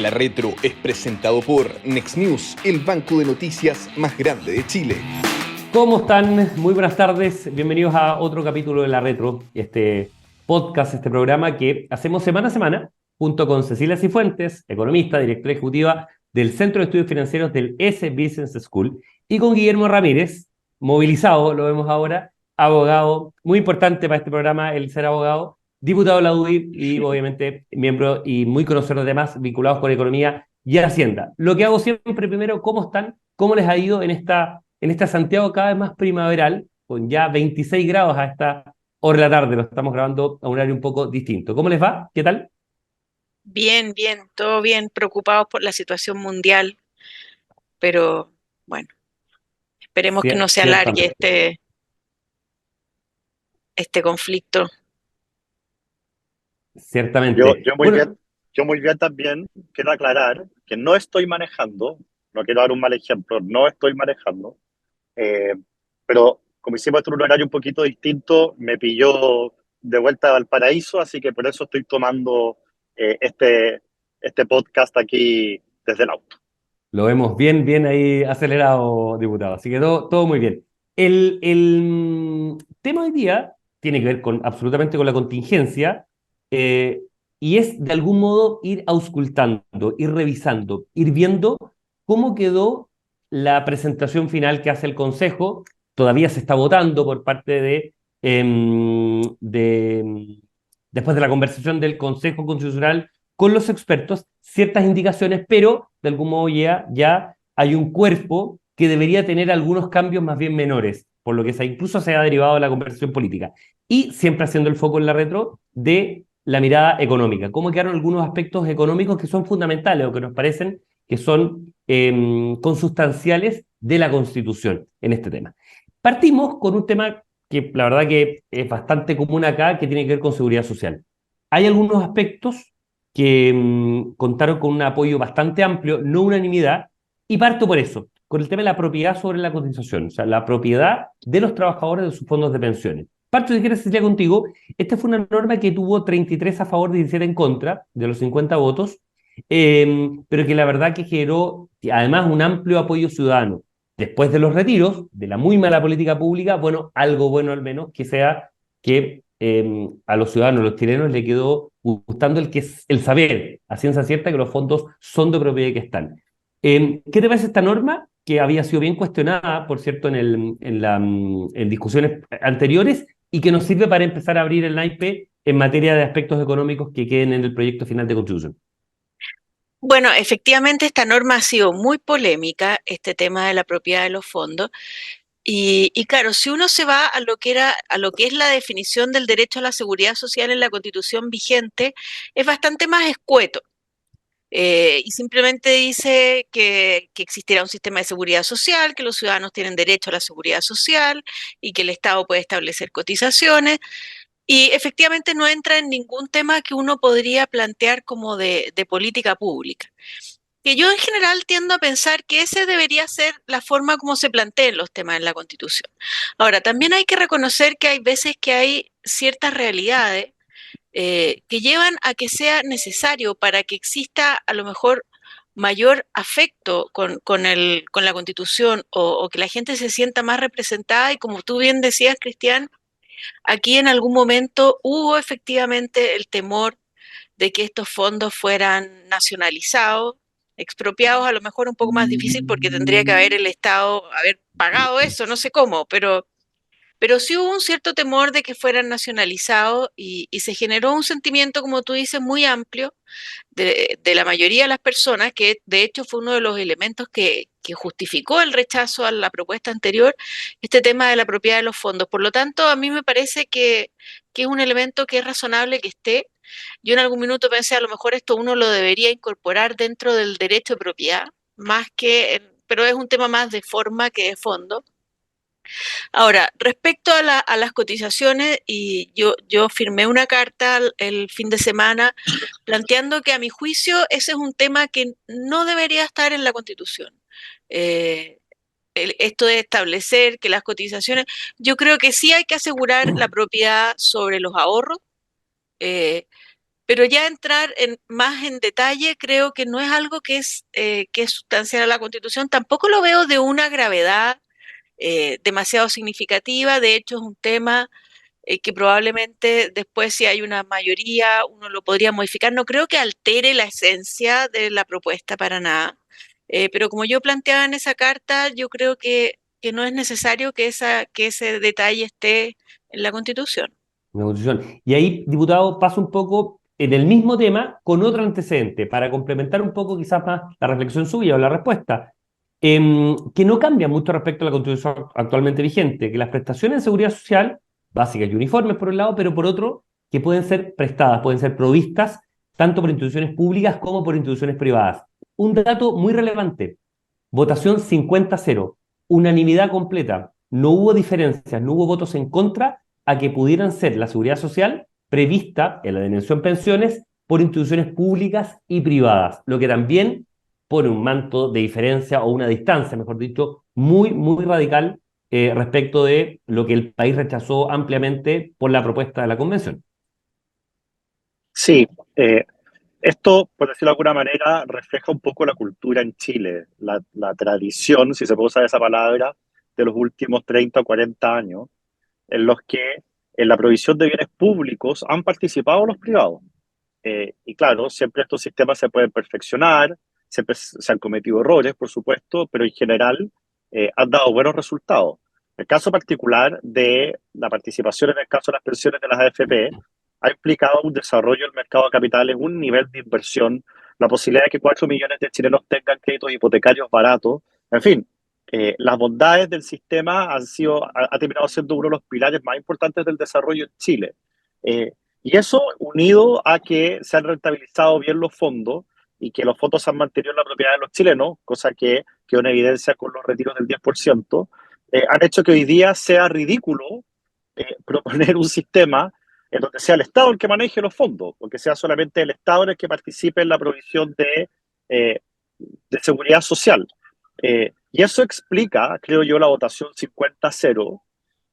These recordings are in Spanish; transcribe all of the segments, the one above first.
La Retro es presentado por Next News, el banco de noticias más grande de Chile. ¿Cómo están? Muy buenas tardes. Bienvenidos a otro capítulo de La Retro, este podcast, este programa que hacemos semana a semana junto con Cecilia Cifuentes, economista, directora ejecutiva del Centro de Estudios Financieros del S Business School, y con Guillermo Ramírez, movilizado, lo vemos ahora, abogado, muy importante para este programa el ser abogado, diputado de la UDI y obviamente miembro y muy conocedor de temas vinculados con economía y Hacienda. Lo que hago siempre primero, ¿cómo están? ¿Cómo les ha ido en esta Santiago cada vez más primaveral, con ya 26 grados a esta hora de la tarde? Lo estamos grabando a un horario un poco distinto. ¿Cómo les va? ¿Qué tal? Bien, bien, todo bien, preocupados por la situación mundial, pero bueno, esperemos que no se alargue Ciertamente, este conflicto. Yo, ciertamente. yo muy Bueno, bien, yo muy bien también quiero aclarar que no estoy manejando, no quiero dar un mal ejemplo, no estoy manejando, eh, pero como hicimos esto en un horario un poquito distinto, me pilló de vuelta a Valparaíso, así que por eso estoy tomando este podcast aquí desde el auto. lo vemos bien, bien ahí acelerado, diputado. Así que todo muy bien. El tema hoy día tiene que ver absolutamente con la contingencia, eh, y es de algún modo ir auscultando, ir revisando, ir viendo cómo quedó la presentación final que hace el Consejo. Todavía se está votando por parte después de la conversación del Consejo Constitucional con los expertos, ciertas indicaciones, pero de algún modo ya hay un cuerpo que debería tener algunos cambios más bien menores, por lo que incluso se ha derivado de la conversación política. Y siempre haciendo el foco en la retro de la mirada económica. ¿Cómo quedaron algunos aspectos económicos que son fundamentales o que nos parecen que son consustanciales de la Constitución en este tema? Partimos con un tema que la verdad que es bastante común acá, que tiene que ver con seguridad social. Hay algunos aspectos que contaron con un apoyo bastante amplio, no unanimidad, y parto por eso, con el tema de la propiedad sobre la cotización, o sea, la propiedad de los trabajadores de sus fondos de pensiones. Parto, si quieres, Cecilia, contigo. Esta fue una norma que tuvo 33 a favor, 17 en contra, de los 50 votos, pero que la verdad que generó además un amplio apoyo ciudadano. Después de los retiros, de la muy mala política pública, bueno, algo bueno al menos, que sea que a los ciudadanos, los chilenos, le quedó gustando el que es el saber, a ciencia cierta, que los fondos son de propiedad y que están. ¿Qué te parece esta norma? Que había sido bien cuestionada, por cierto, en discusiones anteriores, y que nos sirve para empezar a abrir el naipe en materia de aspectos económicos que queden en el proyecto final de Constitución. Bueno, efectivamente esta norma ha sido muy polémica, este tema de la propiedad de los fondos. Y claro, si uno se va a lo que es la definición del derecho a la seguridad social en la Constitución vigente, es bastante más escueto. Y simplemente dice que existirá un sistema de seguridad social, que los ciudadanos tienen derecho a la seguridad social y que el Estado puede establecer cotizaciones. Y efectivamente no entra en ningún tema que uno podría plantear como de política pública. Que yo en general tiendo a pensar que esa debería ser la forma como se planteen los temas en la Constitución. Ahora, también hay que reconocer que hay veces que hay ciertas realidades que llevan a que sea necesario para que exista a lo mejor mayor afecto con la Constitución o que la gente se sienta más representada y como tú bien decías, Cristian, aquí en algún momento hubo efectivamente el temor de que estos fondos fueran nacionalizados, expropiados, a lo mejor un poco más difícil porque tendría que haber el Estado haber pagado eso, no sé cómo, pero sí hubo un cierto temor de que fueran nacionalizados y se generó un sentimiento, como tú dices, muy amplio de la mayoría de las personas, que de hecho fue uno de los elementos que justificó el rechazo a la propuesta anterior, este tema de la propiedad de los fondos. Por lo tanto, a mí me parece que es un elemento que es razonable que esté. Yo en algún minuto pensé, a lo mejor esto uno lo debería incorporar dentro del derecho de propiedad, más que, pero es un tema más de forma que de fondo. Ahora, respecto a las cotizaciones, y yo firmé una carta el fin de semana planteando que a mi juicio ese es un tema que no debería estar en la Constitución. Eh, Esto de establecer que las cotizaciones, yo creo que sí hay que asegurar la propiedad sobre los ahorros, eh, Pero ya entrar más en detalle creo que no es algo que es sustancial a la Constitución. Tampoco lo veo de una gravedad demasiado significativa. De hecho, es un tema que probablemente después, si hay una mayoría, uno lo podría modificar. No creo que altere la esencia de la propuesta para nada. Pero como yo planteaba en esa carta, yo creo que no es necesario que ese detalle esté en la Constitución. En la Constitución. Y ahí, diputado, paso un poco en el mismo tema con otro antecedente, para complementar un poco quizás más la reflexión suya o la respuesta, que no cambia mucho respecto a la Constitución actualmente vigente, que las prestaciones de seguridad social, básicas y uniformes por un lado, pero por otro, que pueden ser prestadas, pueden ser provistas tanto por instituciones públicas como por instituciones privadas. Un dato muy relevante: votación 50-0, unanimidad completa, no hubo diferencias, no hubo votos en contra a que pudieran ser la seguridad social prevista en la dimensión pensiones por instituciones públicas y privadas, lo que también pone un manto de diferencia o una distancia, mejor dicho, muy, muy radical respecto de lo que el país rechazó ampliamente por la propuesta de la convención. Sí, esto, por decirlo de alguna manera, refleja un poco la cultura en Chile, la tradición, si se puede usar esa palabra, de los últimos 30 o 40 años, en los que en la provisión de bienes públicos han participado los privados. Y claro, siempre estos sistemas se pueden perfeccionar, siempre se han cometido errores, por supuesto, pero en general han dado buenos resultados. El caso particular de la participación en el caso de las pensiones de las AFP ha implicado un desarrollo del mercado de capitales, un nivel de inversión, la posibilidad de que 4 millones de chilenos tengan créditos hipotecarios baratos. En fin, las bondades del sistema ha terminado siendo uno de los pilares más importantes del desarrollo en Chile. Y eso unido a que se han rentabilizado bien los fondos y que los fondos se han mantenido en la propiedad de los chilenos, cosa que quedó en evidencia con los retiros del 10%, han hecho que hoy día sea ridículo proponer un sistema en donde sea el Estado el que maneje los fondos, porque sea solamente el Estado el que participe en la provisión de seguridad social. Y eso explica, creo yo, la votación 50-0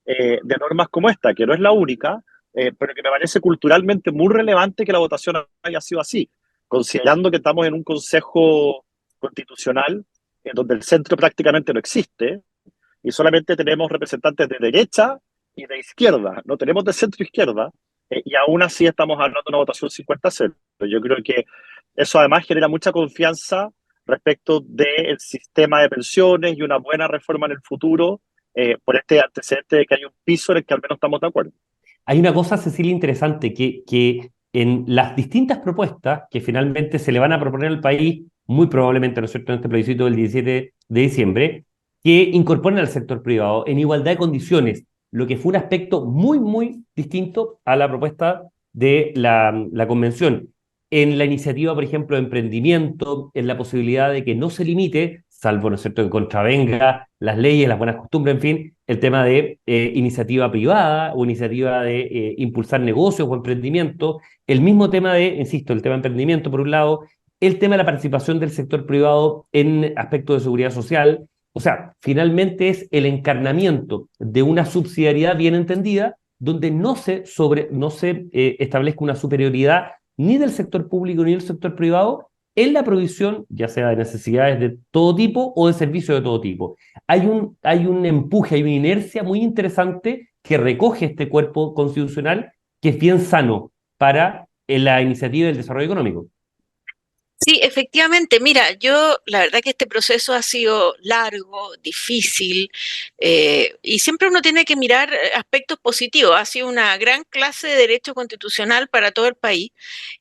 de normas como esta, que no es la única, pero que me parece culturalmente muy relevante que la votación haya sido así, considerando que estamos en un consejo constitucional en donde el centro prácticamente no existe y solamente tenemos representantes de derecha y de izquierda, no tenemos de centro izquierda, y aún así estamos hablando de una votación 50-0. Yo creo que eso además genera mucha confianza respecto del sistema de pensiones y una buena reforma en el futuro, por este antecedente de que hay un piso en el que al menos estamos de acuerdo. Hay una cosa, Cecilia, interesante, que en las distintas propuestas que finalmente se le van a proponer al país, muy probablemente, ¿no es cierto?, en este plebiscito del 17 de diciembre, que incorporen al sector privado en igualdad de condiciones, lo que fue un aspecto muy, muy distinto a la propuesta de la convención. En la iniciativa, por ejemplo, de emprendimiento, en la posibilidad de que no se limite, salvo, ¿no es cierto?, que contravenga las leyes, las buenas costumbres, en fin, el tema de iniciativa privada o iniciativa de impulsar negocios o emprendimiento, el mismo tema de, insisto, el tema de emprendimiento por un lado, el tema de la participación del sector privado en aspectos de seguridad social. O sea, finalmente es el encarnamiento de una subsidiariedad bien entendida, donde no se establezca una superioridad ni del sector público ni del sector privado en la provisión, ya sea de necesidades de todo tipo o de servicios de todo tipo. Hay un empuje, hay una inercia muy interesante que recoge este cuerpo constitucional, que es bien sano para la iniciativa del desarrollo económico. Sí, efectivamente. Mira, yo la verdad que este proceso ha sido largo, difícil, y siempre uno tiene que mirar aspectos positivos. Ha sido una gran clase de derecho constitucional para todo el país.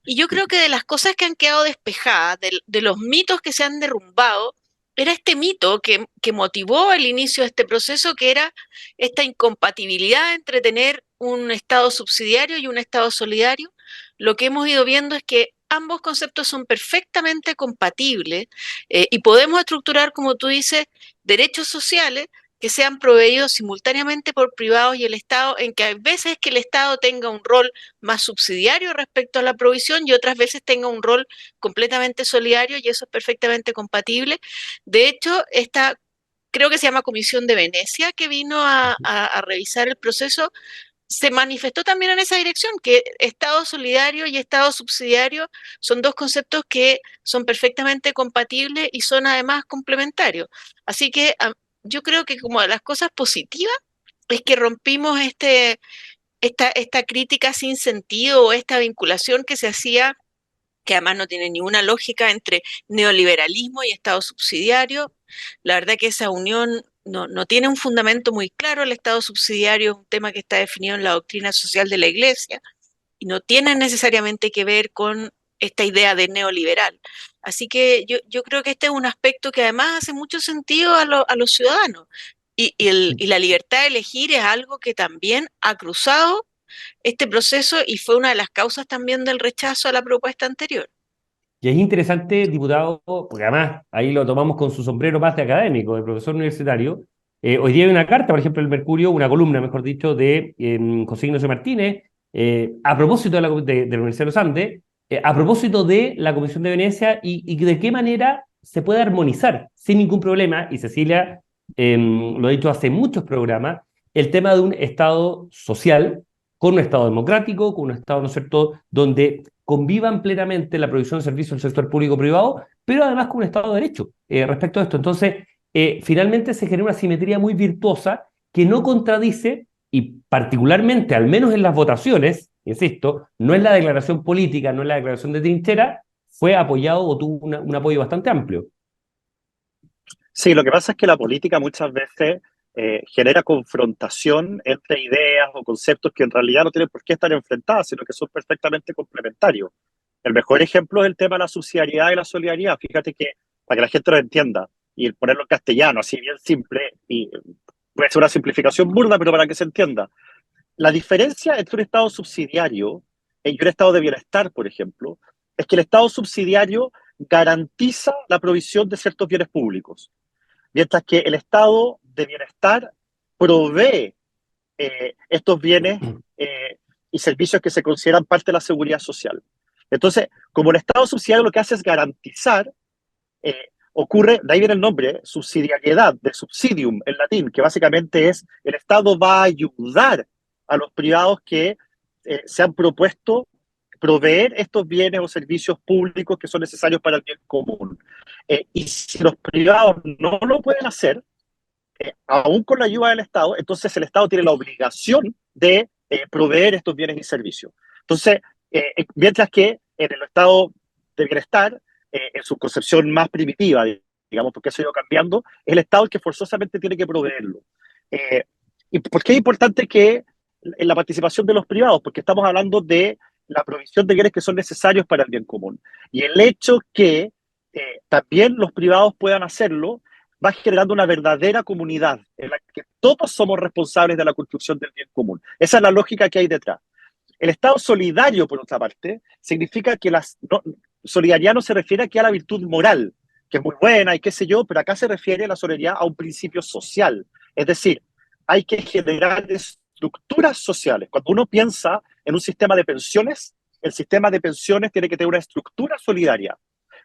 Y yo creo que de las cosas que han quedado despejadas, de los mitos que se han derrumbado, era este mito que motivó el inicio de este proceso, que era esta incompatibilidad entre tener un Estado subsidiario y un Estado solidario. Lo que hemos ido viendo es que ambos conceptos son perfectamente compatibles, y podemos estructurar, como tú dices, derechos sociales que sean proveídos simultáneamente por privados y el Estado, en que hay veces que el Estado tenga un rol más subsidiario respecto a la provisión y otras veces tenga un rol completamente solidario, y eso es perfectamente compatible. De hecho, esta creo que se llama Comisión de Venecia, que vino a revisar el proceso, se manifestó también en esa dirección, que Estado solidario y Estado subsidiario son dos conceptos que son perfectamente compatibles y son además complementarios. Así que yo creo que como de las cosas positivas es que rompimos esta crítica sin sentido o esta vinculación que se hacía, que además no tiene ninguna lógica entre neoliberalismo y Estado subsidiario. La verdad que esa unión no tiene un fundamento muy claro. El Estado subsidiario es un tema que está definido en la doctrina social de la Iglesia y no tiene necesariamente que ver con esta idea de neoliberal. Así que yo creo que este es un aspecto que además hace mucho sentido a los ciudadanos. Y la libertad de elegir es algo que también ha cruzado este proceso y fue una de las causas también del rechazo a la propuesta anterior. Y es interesante, diputado, porque además ahí lo tomamos con su sombrero más de académico, de profesor universitario. Hoy día hay una carta, por ejemplo, el Mercurio, una columna, mejor dicho, de José Ignacio Martínez, a propósito de la Universidad de los Andes, a propósito de la Comisión de Venecia y de qué manera se puede armonizar sin ningún problema, y Cecilia lo ha dicho hace muchos programas, el tema de un Estado social con un Estado democrático, con un Estado, ¿no es cierto?, donde convivan plenamente la provisión de servicios del sector público-privado, pero además con un Estado de Derecho respecto a esto. Entonces, finalmente se genera una simetría muy virtuosa que no contradice, y particularmente, al menos en las votaciones, insisto, no es la declaración política, no es la declaración de trinchera, fue apoyado o tuvo un apoyo bastante amplio. Sí, lo que pasa es que la política muchas veces genera confrontación entre ideas o conceptos que en realidad no tienen por qué estar enfrentadas, sino que son perfectamente complementarios. El mejor ejemplo es el tema de la subsidiariedad y la solidaridad. Fíjate que, para que la gente lo entienda, y ponerlo en castellano, así bien simple, y puede ser una simplificación burda, pero para que se entienda. La diferencia entre un Estado subsidiario y un Estado de bienestar, por ejemplo, es que el Estado subsidiario garantiza la provisión de ciertos bienes públicos, mientras que el estado de bienestar provee estos bienes y servicios que se consideran parte de la seguridad social. Entonces, como el estado subsidiario lo que hace es garantizar, ocurre, de ahí viene el nombre, subsidiariedad, de subsidium en latín, que básicamente es el Estado va a ayudar a los privados que se han propuesto proveer estos bienes o servicios públicos que son necesarios para el bien común. Y si los privados no lo pueden hacer, aún con la ayuda del Estado, entonces el Estado tiene la obligación de proveer estos bienes y servicios. Entonces, mientras que en el Estado de bienestar, en su concepción más primitiva, digamos, porque eso ha ido cambiando, es el Estado el que forzosamente tiene que proveerlo. ¿Y por qué es importante que en la participación de los privados? Porque estamos hablando de la provisión de bienes que son necesarios para el bien común. Y el hecho que también los privados puedan hacerlo va generando una verdadera comunidad en la que todos somos responsables de la construcción del bien común. Esa es la lógica que hay detrás. El Estado solidario, por otra parte, significa que solidaridad no se refiere aquí a la virtud moral, que es muy buena y qué sé yo, pero acá se refiere la solidaridad a un principio social. Es decir, hay que generar estructuras sociales. Cuando uno piensa en un sistema de pensiones, el sistema de pensiones tiene que tener una estructura solidaria.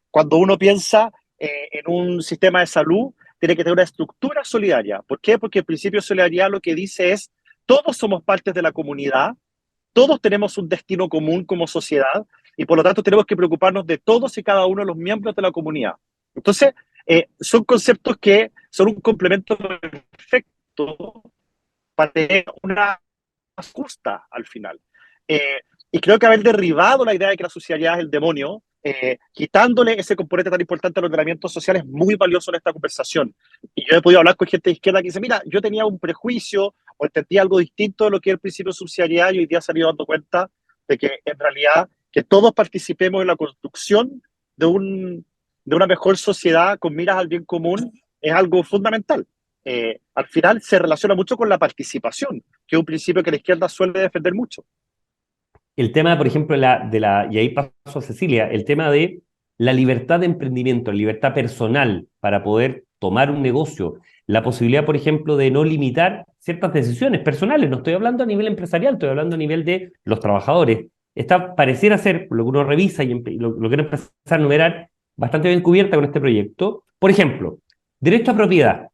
Cuando uno piensa en un sistema de salud, tiene que tener una estructura solidaria. ¿Por qué? Porque el principio de solidaridad lo que dice es, todos somos partes de la comunidad, todos tenemos un destino común como sociedad y por lo tanto tenemos que preocuparnos de todos y cada uno de los miembros de la comunidad. Entonces, son conceptos que son un complemento perfecto para tener una justa al final. Y creo que haber derribado la idea de que la sociedad es el demonio, quitándole ese componente tan importante al ordenamiento social es muy valioso en esta conversación. Y yo he podido hablar con gente de izquierda que dice, mira, yo tenía un prejuicio o entendía algo distinto de lo que es el principio de subsidiariedad y hoy día se han ido dando cuenta de que en realidad que todos participemos en la construcción de una mejor sociedad con miras al bien común es algo fundamental. Al final se relaciona mucho con la participación, que es un principio que la izquierda suele defender mucho. El tema, por ejemplo, y ahí paso a Cecilia, el tema de la libertad de emprendimiento, la libertad personal para poder tomar un negocio, la posibilidad, por ejemplo, de no limitar ciertas decisiones personales, no estoy hablando a nivel empresarial, estoy hablando a nivel de los trabajadores. Esta pareciera ser, por lo que uno revisa y lo que uno empieza a enumerar, bastante bien cubierta con este proyecto. Por ejemplo, derecho a propiedad,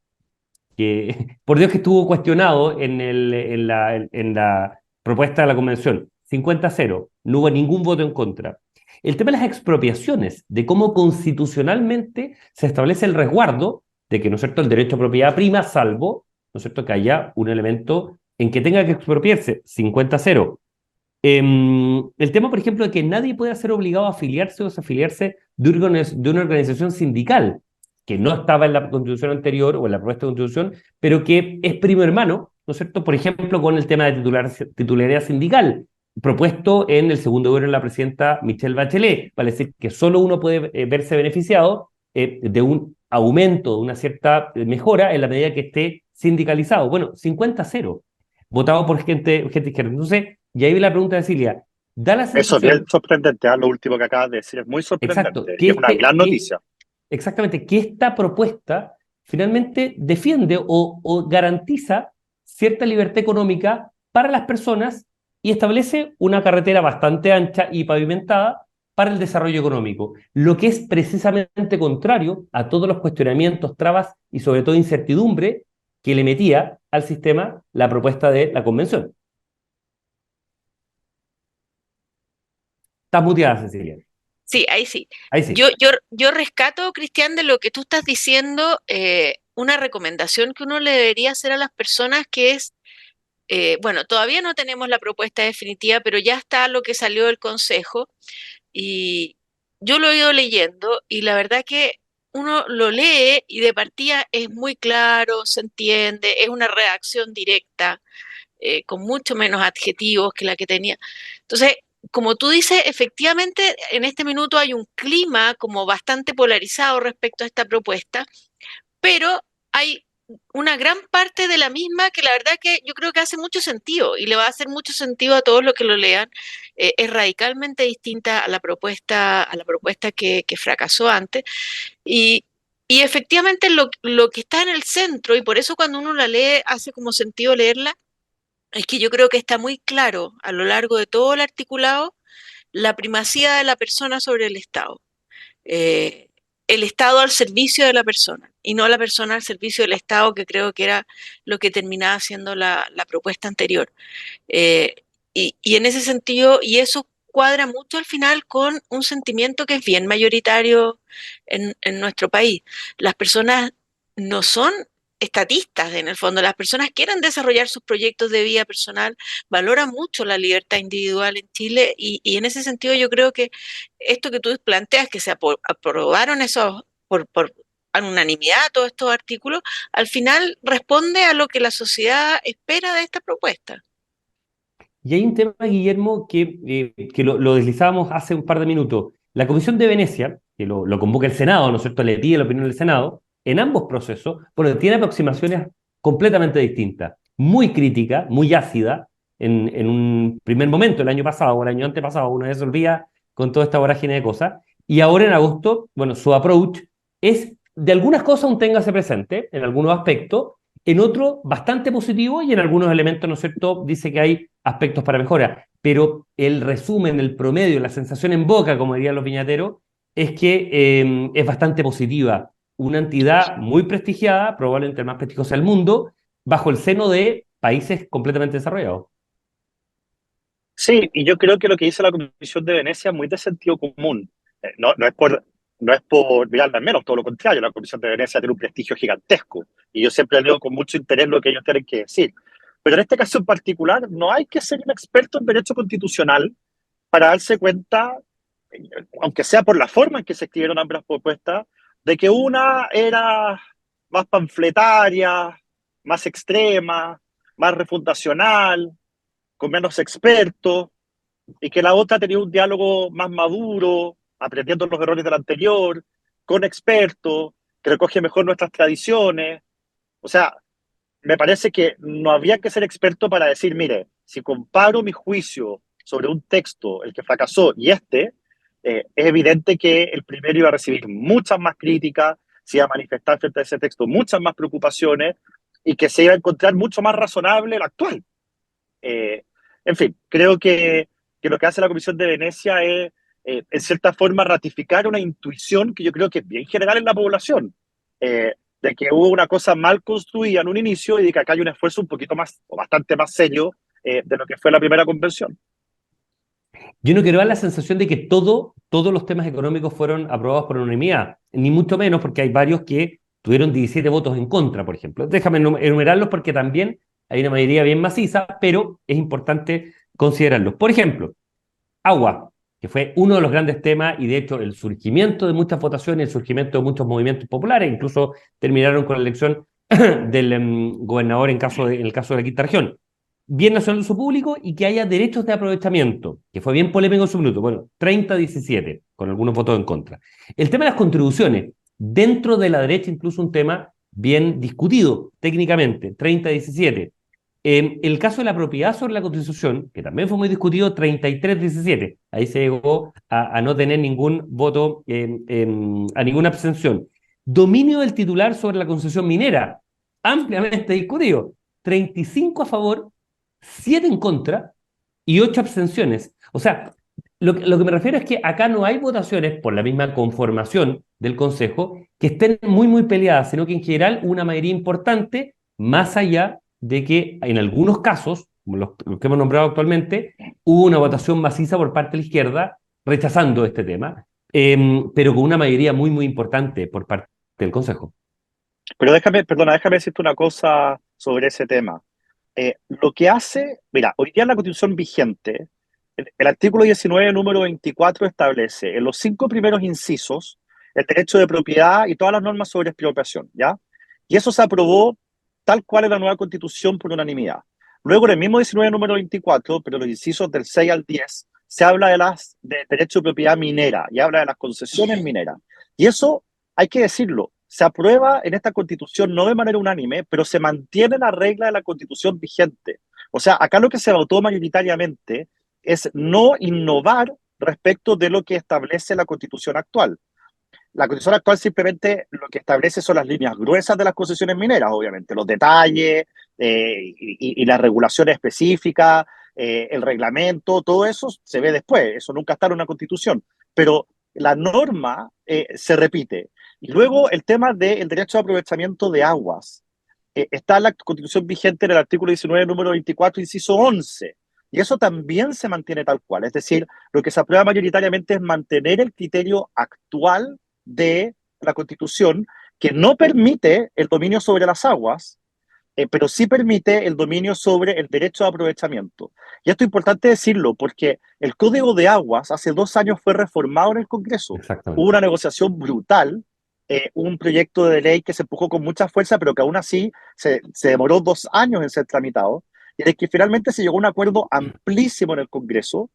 que por Dios que estuvo cuestionado en la propuesta de la convención, 50-0, no hubo ningún voto en contra. El tema de las expropiaciones, de cómo constitucionalmente se establece el resguardo de que, ¿no es cierto?, el derecho a propiedad prima, salvo, ¿no es cierto?, que haya un elemento en que tenga que expropiarse, 50-0. El tema, por ejemplo, de que nadie puede ser obligado a afiliarse o desafiliarse de una organización sindical, que no estaba en la constitución anterior o en la propuesta de constitución, pero que es primo hermano, ¿no es cierto?, por ejemplo, con el tema de titularidad sindical, propuesto en el segundo gobierno de la presidenta Michelle Bachelet, vale decir que solo uno puede verse beneficiado de un aumento, de una cierta mejora en la medida que esté sindicalizado. Bueno, 50-0, votado por gente izquierda. Entonces, y ahí vi la pregunta de Cilia, da la Eso es bien sensación, sorprendente, lo último que acabas de decir es muy exacto, sorprendente y es una gran noticia. exactamente, que esta propuesta finalmente defiende o garantiza cierta libertad económica para las personas y establece una carretera bastante ancha y pavimentada para el desarrollo económico, lo que es precisamente contrario a todos los cuestionamientos, trabas y sobre todo incertidumbre que le metía al sistema la propuesta de la convención. Estás muteada, Cecilia. Sí, ahí sí. Ahí sí. Yo rescato, Cristian, de lo que tú estás diciendo, una recomendación que uno le debería hacer a las personas que es, bueno, todavía no tenemos la propuesta definitiva, pero ya está lo que salió del Consejo y yo lo he ido leyendo y la verdad que uno lo lee y de partida es muy claro, se entiende, es una redacción directa, con mucho menos adjetivos que la que tenía. Entonces, como tú dices, efectivamente en este minuto hay un clima como bastante polarizado respecto a esta propuesta, pero hay una gran parte de la misma que la verdad que yo creo que hace mucho sentido y le va a hacer mucho sentido a todos los que lo lean. Es radicalmente distinta a la propuesta que fracasó antes. Y, y efectivamente lo que está en el centro, y por eso cuando uno la lee hace como sentido leerla, es que yo creo que está muy claro a lo largo de todo el articulado la primacía de la persona sobre el Estado. Eh, el Estado al servicio de la persona y no la persona al servicio del Estado, que creo que era lo que terminaba siendo la propuesta anterior. Eh, y en ese sentido, y eso cuadra mucho al final con un sentimiento que es bien mayoritario en nuestro país. Las personas no son estatistas, en el fondo, las personas quieren desarrollar sus proyectos de vida personal, valoran mucho la libertad individual en Chile y en ese sentido yo creo que esto que tú planteas, que se aprobaron esos por unanimidad todos estos artículos, al final responde a lo que la sociedad espera de esta propuesta. Y hay un tema, Guillermo, que lo deslizábamos hace un par de minutos. La Comisión de Venecia, que lo convoca el Senado, ¿no es cierto?, le pide la opinión del Senado, en ambos procesos, bueno, tiene aproximaciones completamente distintas. Muy crítica, muy ácida, en un primer momento, el año pasado o el año antepasado, una vez se olvida con toda esta vorágine de cosas. Y ahora en agosto, bueno, su approach es, de algunas cosas aún téngase presente, en algunos aspectos, en otro bastante positivo y en algunos elementos, ¿no es cierto?, dice que hay aspectos para mejora, pero el resumen, el promedio, la sensación en boca, como dirían los viñateros, es que es bastante positiva. Una entidad muy prestigiada, probablemente el más prestigioso del mundo, bajo el seno de países completamente desarrollados. Sí, y yo creo que lo que dice la Comisión de Venecia es muy de sentido común. No es por mirarla en menos, todo lo contrario. La Comisión de Venecia tiene un prestigio gigantesco y yo siempre leo con mucho interés lo que ellos tienen que decir. Pero en este caso en particular, no hay que ser un experto en derecho constitucional para darse cuenta, aunque sea por la forma en que se escribieron ambas propuestas, de que una era más panfletaria, más extrema, más refundacional, con menos expertos, y que la otra tenía un diálogo más maduro, aprendiendo los errores del anterior, con expertos, que recoge mejor nuestras tradiciones. O sea, me parece que no había que ser experto para decir, mire, si comparo mi juicio sobre un texto, el que fracasó, y es evidente que el primero iba a recibir muchas más críticas, se iba a manifestar frente a ese texto muchas más preocupaciones, y que se iba a encontrar mucho más razonable el actual. Eh, en fin, creo que lo que hace la Comisión de Venecia es, en cierta forma, ratificar una intuición que yo creo que es bien general en la población, de que hubo una cosa mal construida en un inicio y de que acá hay un esfuerzo un poquito más, o bastante más serio, de lo que fue la primera convención. Yo no quiero dar la sensación de que todos los temas económicos fueron aprobados por unanimidad, ni mucho menos porque hay varios que tuvieron 17 votos en contra, por ejemplo. Déjame enumerarlos porque también hay una mayoría bien maciza, pero es importante considerarlos. Por ejemplo, agua, que fue uno de los grandes temas y de hecho el surgimiento de muchas votaciones, el surgimiento de muchos movimientos populares, incluso terminaron con la elección del gobernador en el caso de la quinta región. Bien nacional de uso público y que haya derechos de aprovechamiento, que fue bien polémico en su minuto. Bueno, 30-17, con algunos votos en contra. El tema de las contribuciones, dentro de la derecha incluso un tema bien discutido técnicamente, 30-17. El caso de la propiedad sobre la Constitución, que también fue muy discutido, 33-17. Ahí se llegó a no tener ningún voto, a ninguna abstención. Dominio del titular sobre la concesión minera, ampliamente discutido. 35 a favor, 7 en contra y 8 abstenciones. O sea, lo que me refiero es que acá no hay votaciones por la misma conformación del Consejo que estén muy, muy peleadas, sino que en general una mayoría importante, más allá de que en algunos casos, como los que hemos nombrado actualmente, hubo una votación maciza por parte de la izquierda rechazando este tema, pero con una mayoría muy, muy importante por parte del Consejo. Pero déjame decirte una cosa sobre ese tema. Lo que hace, mira, hoy día en la Constitución vigente, el artículo 19, número 24, establece en los 5 primeros incisos el derecho de propiedad y todas las normas sobre expropiación, ¿ya? Y eso se aprobó tal cual en la nueva Constitución por unanimidad. Luego, en el mismo 19, número 24, pero los incisos del 6 al 10, se habla de derecho de propiedad minera y habla de las concesiones mineras. Y eso, hay que decirlo, se aprueba en esta Constitución no de manera unánime, pero se mantiene la regla de la Constitución vigente. O sea, acá lo que se votó mayoritariamente es no innovar respecto de lo que establece la Constitución actual. La Constitución actual simplemente lo que establece son las líneas gruesas de las concesiones mineras, obviamente, los detalles y las regulaciones específicas, el reglamento, todo eso se ve después, eso nunca está en una Constitución, pero la norma se repite. Y luego el tema del derecho de aprovechamiento de aguas. Está en la Constitución vigente en el artículo 19, número 24, inciso 11. Y eso también se mantiene tal cual. Es decir, lo que se aprueba mayoritariamente es mantener el criterio actual de la Constitución, que no permite el dominio sobre las aguas, pero sí permite el dominio sobre el derecho de aprovechamiento. Y esto es importante decirlo porque el Código de Aguas hace 2 años fue reformado en el Congreso. Hubo una negociación brutal, un proyecto de ley que se empujó con mucha fuerza, pero que aún así se demoró 2 años en ser tramitado, y en el que finalmente se llegó a un acuerdo amplísimo en el Congreso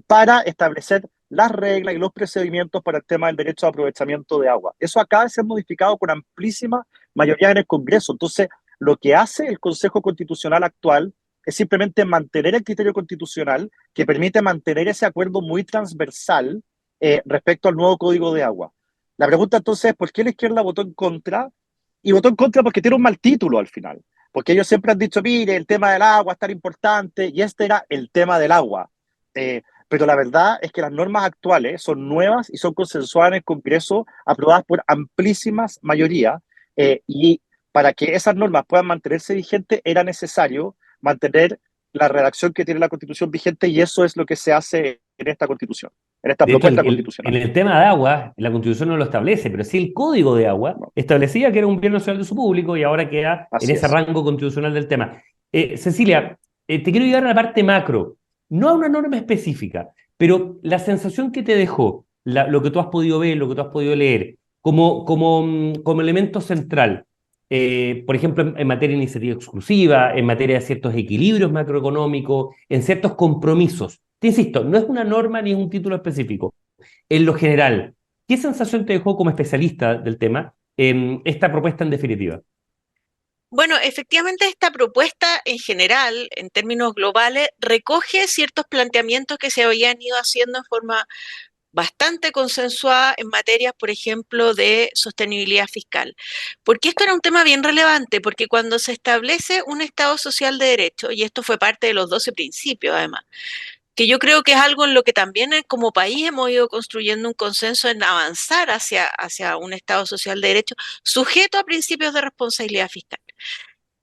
para establecer las reglas y los procedimientos para el tema del derecho de aprovechamiento de agua. Eso acaba de ser modificado con amplísima mayoría en el Congreso. Entonces, lo que hace el Consejo Constitucional actual es simplemente mantener el criterio constitucional que permite mantener ese acuerdo muy transversal respecto al nuevo Código de Agua. La pregunta entonces es, ¿por qué la izquierda votó en contra? Y votó en contra porque tiene un mal título al final. Porque ellos siempre han dicho, mire, el tema del agua es tan importante, y este era el tema del agua. Pero la verdad es que las normas actuales son nuevas y son consensuadas en el Congreso, aprobadas por amplísimas mayorías, y para que esas normas puedan mantenerse vigentes era necesario mantener la redacción que tiene la Constitución vigente, y eso es lo que se hace en esta Constitución, en esta propuesta constitucional. En el tema de agua, la Constitución no lo establece, pero sí el Código de Agua establecía que era un bien nacional de uso público y ahora queda en ese rango constitucional del tema. Cecilia, te quiero llevar a la parte macro, no a una norma específica, pero la sensación que te dejó, lo que tú has podido ver, lo que tú has podido leer, como elemento central. Por ejemplo, en materia de iniciativa exclusiva, en materia de ciertos equilibrios macroeconómicos, en ciertos compromisos. Te insisto, no es una norma ni es un título específico. En lo general, ¿qué sensación te dejó como especialista del tema esta propuesta en definitiva? Bueno, efectivamente esta propuesta en general, en términos globales, recoge ciertos planteamientos que se habían ido haciendo en forma bastante consensuada en materias, por ejemplo, de sostenibilidad fiscal. Porque esto era un tema bien relevante, porque cuando se establece un Estado social de derecho, y esto fue parte de los 12 principios además, que yo creo que es algo en lo que también como país hemos ido construyendo un consenso en avanzar hacia un Estado social de derecho sujeto a principios de responsabilidad fiscal.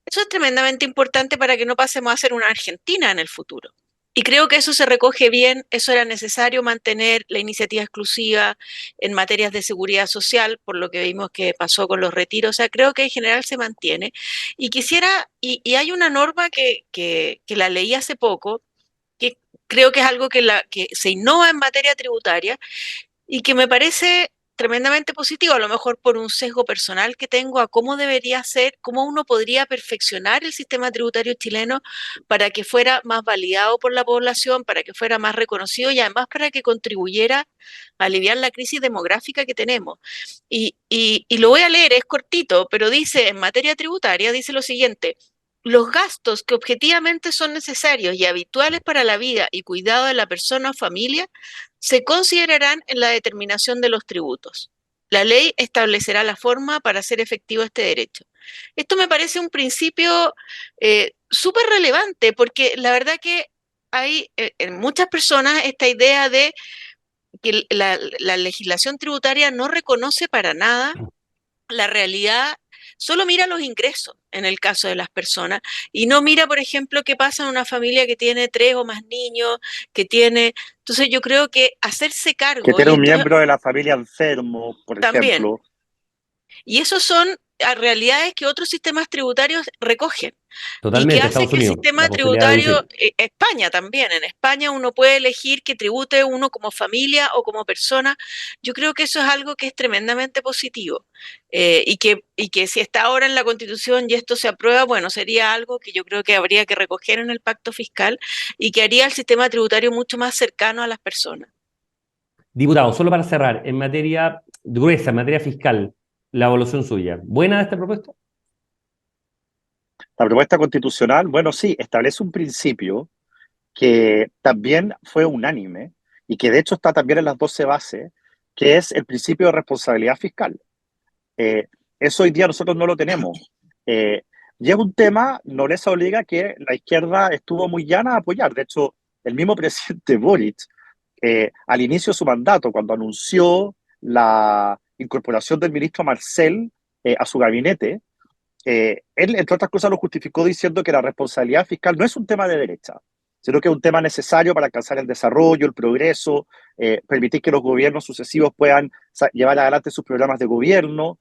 Eso es tremendamente importante para que no pasemos a ser una Argentina en el futuro. Y creo que eso se recoge bien, eso era necesario mantener la iniciativa exclusiva en materias de seguridad social, por lo que vimos que pasó con los retiros. O sea, creo que en general se mantiene. Y quisiera, y hay una norma que la leí hace poco, que creo que es algo que se innova en materia tributaria y que me parece tremendamente positivo, a lo mejor por un sesgo personal que tengo a cómo debería ser, cómo uno podría perfeccionar el sistema tributario chileno para que fuera más validado por la población, para que fuera más reconocido y además para que contribuyera a aliviar la crisis demográfica que tenemos. Y lo voy a leer, es cortito, pero dice, en materia tributaria, dice lo siguiente: los gastos que objetivamente son necesarios y habituales para la vida y cuidado de la persona o familia se considerarán en la determinación de los tributos. La ley establecerá la forma para hacer efectivo este derecho. Esto me parece un principio súper relevante porque la verdad que hay en muchas personas esta idea de que la legislación tributaria no reconoce para nada la realidad, solo mira los ingresos en el caso de las personas y no mira, por ejemplo, qué pasa en una familia que tiene 3 o más niños, que tiene... Entonces yo creo que hacerse Que cargo, tiene y un esto miembro de la familia enfermo, por también, ejemplo. y esos son realidades que otros sistemas tributarios recogen y que Totalmente, hace Estados que el Unidos, sistema la posibilidad de tributario, deducir. España también, en España uno puede elegir que tribute uno como familia o como persona. Yo creo que eso es algo que es tremendamente positivo y que si está ahora en la Constitución y esto se aprueba, bueno, sería algo que yo creo que habría que recoger en el pacto fiscal y que haría el sistema tributario mucho más cercano a las personas. Diputado, solo para cerrar, en materia gruesa, en materia fiscal, la evaluación suya. ¿Buena esta propuesta? La propuesta constitucional, bueno, sí, establece un principio que también fue unánime y que de hecho está también en las 12 bases, que es el principio de responsabilidad fiscal. Eh, Eso hoy día nosotros no lo tenemos. Eh, y es un tema, Nobleza obliga, que la izquierda estuvo muy llana a apoyar. De hecho, el mismo presidente Boric, al inicio de su mandato, cuando anunció la incorporación del ministro Marcel a su gabinete, él, entre otras cosas, lo justificó diciendo que la responsabilidad fiscal no es un tema de derecha, sino que es un tema necesario para alcanzar el desarrollo, el progreso, permitir que los gobiernos sucesivos puedan llevar adelante sus programas de gobierno.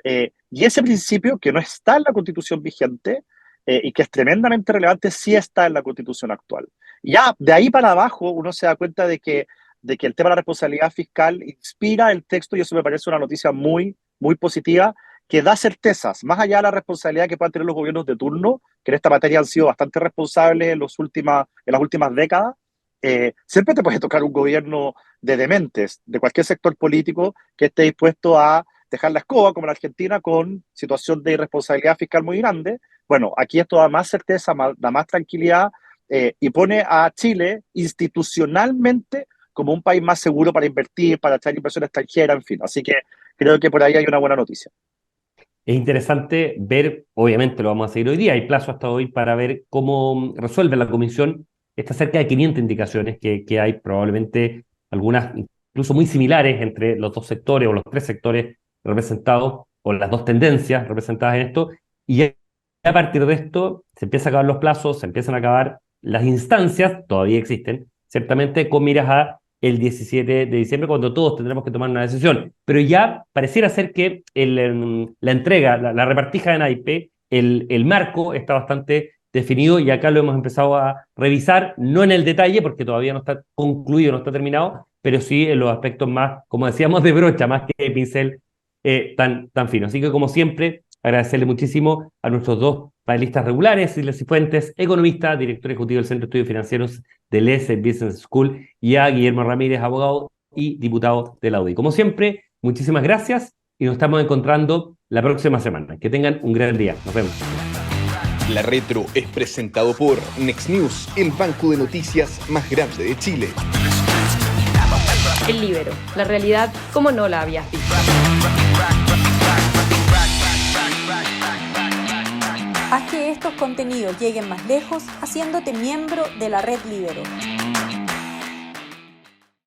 Y ese principio, que no está en la Constitución vigente y que es tremendamente relevante, sí está en la Constitución actual. Ya de ahí para abajo uno se da cuenta de que el tema de la responsabilidad fiscal inspira el texto y eso me parece una noticia muy, muy positiva que da certezas, más allá de la responsabilidad que puedan tener los gobiernos de turno, que en esta materia han sido bastante responsables en las últimas décadas. Siempre te puede tocar un gobierno de dementes, de cualquier sector político, que esté dispuesto a dejar la escoba, como la Argentina, con situación de irresponsabilidad fiscal muy grande. Bueno, aquí esto da más certeza, da más tranquilidad y pone a Chile institucionalmente como un país más seguro para invertir, para traer inversión extranjera, en fin. Así que creo que por ahí hay una buena noticia. Es interesante ver, obviamente lo vamos a seguir hoy día, hay plazo hasta hoy para ver cómo resuelve la comisión estas cerca de 500 indicaciones que hay, probablemente algunas incluso muy similares entre los dos sectores o los tres sectores representados o las dos tendencias representadas en esto, y ya a partir de esto se empiezan a acabar los plazos, se empiezan a acabar las instancias, todavía existen, ciertamente con miras a el 17 de diciembre, cuando todos tendremos que tomar una decisión. Pero ya pareciera ser que la entrega, la repartija de naipes, el marco está bastante definido y acá lo hemos empezado a revisar, no en el detalle, porque todavía no está concluido, no está terminado, pero sí en los aspectos más, como decíamos, de brocha, más que de pincel tan fino. Así que, como siempre, agradecerle muchísimo a nuestros dos panelistas regulares, Silvia Cifuentes, economista, director ejecutivo del Centro de Estudios Financieros del ESE Business School, y a Guillermo Ramírez, abogado y diputado de la UDI. Como siempre, muchísimas gracias y nos estamos encontrando la próxima semana. Que tengan un gran día. Nos vemos. La Retro es presentado por Next News, el banco de noticias más grande de Chile. El Líbero, la realidad como no la habías visto. Haz que estos contenidos lleguen más lejos haciéndote miembro de la Red Líbero.